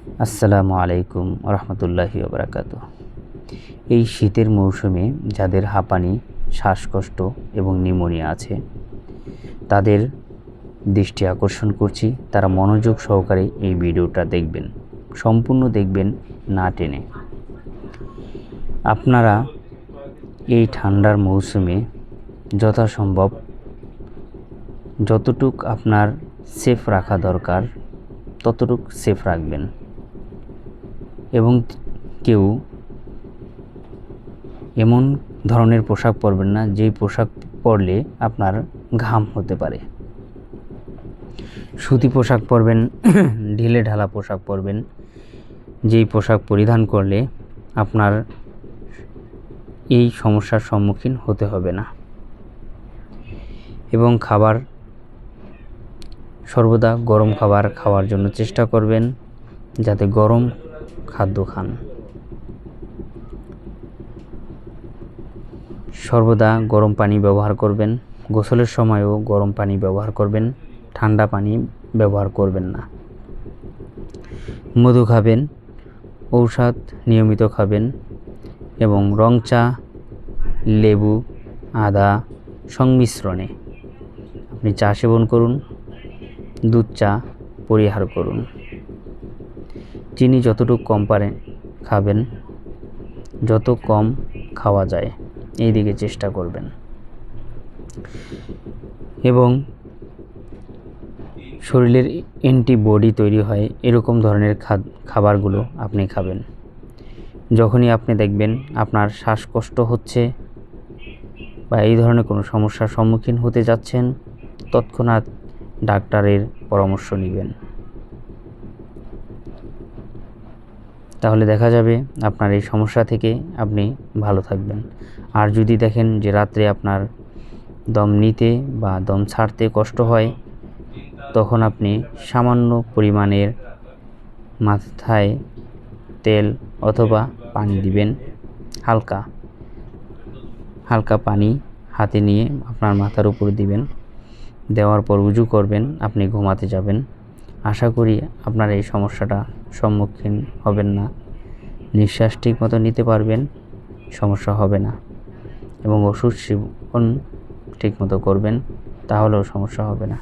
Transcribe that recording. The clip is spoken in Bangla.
আসসালামু আলাইকুম রহমতুল্লাহি ওবরাকাতু। এই শীতের মৌসুমে যাদের হাঁপানি, শ্বাসকষ্ট এবং নিউমোনিয়া আছে তাদের দৃষ্টি আকর্ষণ করছি, তারা মনোযোগ সহকারে এই ভিডিওটা দেখবেন, সম্পূর্ণ দেখবেন, না টেনে। আপনারা এই ঠান্ডার মৌসুমে যথাসম্ভব যতটুক আপনার সেফ রাখা দরকার ততটুক সেফ রাখবেন এবং কেউ এমন ধরনের পোশাক পরবেন না যেই পোশাক পরলে আপনার ঘাম হতে পারে। সুতি পোশাক পরবেন, ঢিলে ঢালা পোশাক পরবেন, যেই পোশাক পরিধান করলে আপনার এই সমস্যার সম্মুখীন হতে হবে না। এবং খাবার সর্বদা গরম খাবার খাওয়ার জন্য চেষ্টা করবেন, যাতে গরম খাদ্য খান। সর্বদা গরম পানি ব্যবহার করবেন, গোসলের সময়ও গরম পানি ব্যবহার করবেন, ঠান্ডা পানি ব্যবহার করবেন না। মধু খাবেন, ঔষধ নিয়মিত খাবেন এবং রং চা, লেবু, আদা সংমিশ্রণে আপনি চা সেবন করুন, দুধ চা পরিহার করুন। চিনি যতটুকু কম পারেন খাবেন, যত কম খাওয়া যায় এই দিকে চেষ্টা করবেন। এবং শরীরের অ্যান্টিবডি তৈরি হয় এরকম ধরনের খাবারগুলো আপনি খাবেন। যখনই আপনি দেখবেন আপনার শ্বাসকষ্ট হচ্ছে বা এই ধরনের কোনো সমস্যার সম্মুখীন হতে যাচ্ছেন, তৎক্ষণাৎ ডাক্তারের পরামর্শ নেবেন। তাহলে দেখা যাবে আপনার এই সমস্যা থেকে আপনি ভালো থাকবেন। আর যদি দেখেন যে রাত্রে আপনার দম নিতে বা দম ছাড়তে কষ্ট হয়, তখন আপনি সামান্য পরিমাণের মাথায় তেল অথবা পানি দিবেন। হালকা পানি হাতে নিয়ে আপনার মাথার উপর দিবেন, দেওয়ার পর উজু করবেন, আপনি ঘুমাতে যাবেন। আশা করি আপনার এই সমস্যাটা সম্মুখীন হবেন না, নিঃশ্বাস ঠিক মতো নিতে পারবেন, সমস্যা হবে না। এবং ওষুধ সেবন ঠিক মতো করবেন, তাহলেও সমস্যা হবে না।